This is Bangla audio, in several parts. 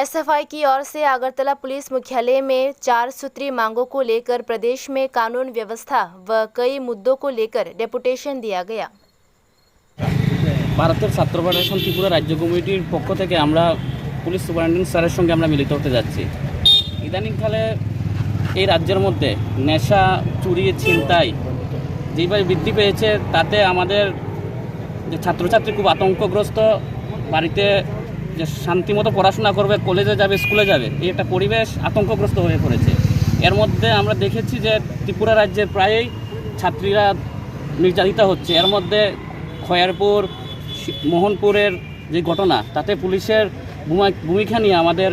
एसएफआई की ओर से अगरतला पुलिस मुख्यालय में 4 सूत्री मांगों को लेकर प्रदेश में कानून व्यवस्था व कई मुद्दों को लेकर डेपुटेशन दिया गया। भारतेर छात्र फेडारेशन त्रिपुरा राज्य कमिटिर पक्ष থেকে আমরা পুলিশ সুপারিনটেন্ডেন্ট স্যারের সঙ্গে আমরা মিলিত হতে যাচ্ছি। ইদানিংকালে এই রাজ্যের মধ্যে নেশা, চুরি, ছিনতাই যেভাবে বৃদ্ধি পেয়েছে তাতে আমাদের যে ছাত্রছাত্রী খুব আতঙ্কগ্রস্ত, বাড়িতে যে শান্তিমতো পড়াশোনা করবে, কলেজে যাবে, স্কুলে যাবে, এই একটা পরিবেশ আতঙ্কগ্রস্ত হয়ে পড়েছে। এর মধ্যে আমরা দেখেছি যে ত্রিপুরা রাজ্যের প্রায়ই ছাত্রীরা নির্যাতিত হচ্ছে। এর মধ্যে খয়ারপুর, মোহনপুরের যে ঘটনা, তাতে পুলিশের ভূমিকা নিয়ে আমাদের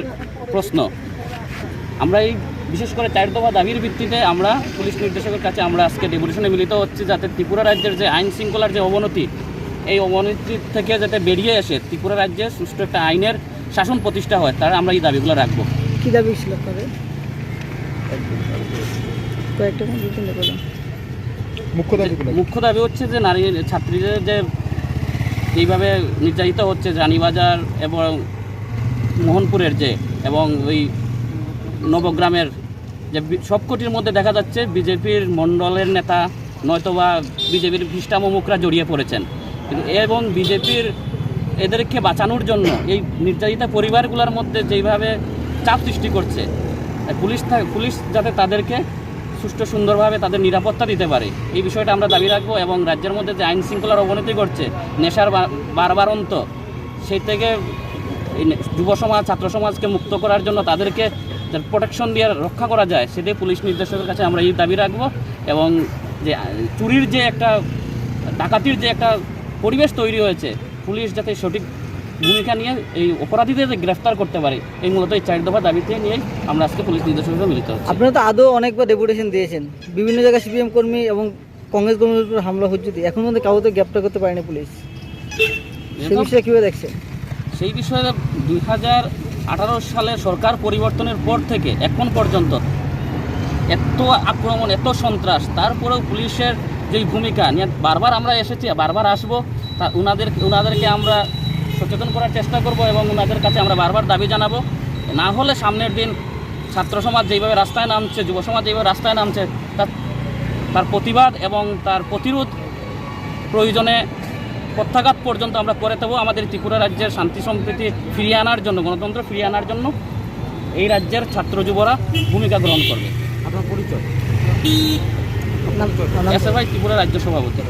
প্রশ্ন। আমরা এই বিশেষ করে 4 দফা দাবির ভিত্তিতে আমরা পুলিশ নির্দেশকের কাছে আমরা আজকে ডেপুটেশনে মিলিত হচ্ছি, যাতে ত্রিপুরা রাজ্যের যে আইন শৃঙ্খলার যে অবনতি, এই অবনতি থেকে যাতে বেরিয়ে এসে ত্রিপুরা রাজ্যে সুষ্ঠু একটা আইনের শাসন প্রতিষ্ঠা হয়, তার আমরা এই দাবিগুলো রাখবো। কী দাবি ছিল মুখ্য দাবি হচ্ছে যে নারী ছাত্রীদের যে এইভাবে নির্যাতিত হচ্ছে, রানীবাজার এবং মোহনপুরের যে এবং ওই নবগ্রামের যে সবকটির মধ্যে দেখা যাচ্ছে বিজেপির মণ্ডলের নেতা নয়তোবা বিজেপির খ্রিস্টামুখরা জড়িয়ে পড়েছেন। এবং বিজেপির এদেরকে বাঁচানোর জন্য এই নির্যাতিত পরিবারগুলোর মধ্যে যেইভাবে চাপ সৃষ্টি করছে, পুলিশ যাতে তাদেরকে সুষ্ঠু সুন্দরভাবে তাদের নিরাপত্তা দিতে পারে, এই বিষয়টা আমরা দাবি রাখবো। এবং রাজ্যের মধ্যে যে আইন শৃঙ্খলার অবনতি ঘটছে, নেশার বারবারন্ত, সেই থেকে যুব সমাজ, ছাত্র সমাজকে মুক্ত করার জন্য তাদেরকে প্রোটেকশন দিয়ে রক্ষা করা যায়, সেটাই পুলিশ নির্দেশকের কাছে আমরা এই দাবি রাখবো। এবং যে চুরির যে একটা, ডাকাতির যে একটা পরিবেশ তৈরি হয়েছে, পুলিশ যাতে সঠিক ভূমিকা নিয়ে এই অপরাধীদের গ্রেফতার করতে পারে, এই মূলত এই 4 দফা দাবিতে নিয়েই আমরা আজকে পুলিশ নির্দেশকের মিলিত হচ্ছি। আপনারা তো আদৌ অনেকবার ডেপুটেশন দিয়েছেন, বিভিন্ন জায়গায় সিপিএম কর্মী এবং কংগ্রেস কর্মীর উপর হামলা হচ্ছে, এখন মধ্যে কাউকে গ্রেপ্তার করতে পারেনি পুলিশ, সেই বিষয়ে কীভাবে দেখছে? সেই বিষয়ে 2018 সালে সরকার পরিবর্তনের পর থেকে এখন পর্যন্ত এত আক্রমণ, এত সন্ত্রাস, তারপরেও পুলিশের যেই ভূমিকা নিয়ে বারবার আমরা এসেছি, বারবার আসবো, তা ওনাদেরকে আমরা সচেতন করার চেষ্টা করব এবং ওনাদের কাছে আমরা বারবার দাবি জানাবো। না হলে সামনের দিন ছাত্র সমাজ যেইভাবে রাস্তায় নামছে, যুব সমাজ যেইভাবে রাস্তায় নামছে, তার প্রতিবাদ এবং তার প্রতিরোধ প্রয়োজনে প্রত্যাঘাত পর্যন্ত আমরা করে দেবো। আমাদের ত্রিপুরা রাজ্যের শান্তি সম্প্রীতি ফিরিয়ে আনার জন্য, গণতন্ত্র ফিরিয়ে আনার জন্য এই রাজ্যের ছাত্র যুবরা ভূমিকা গ্রহণ করবে। আপনার পরিচয়? এসএফআই ত্রিপুরা রাজ্য সভাপতি।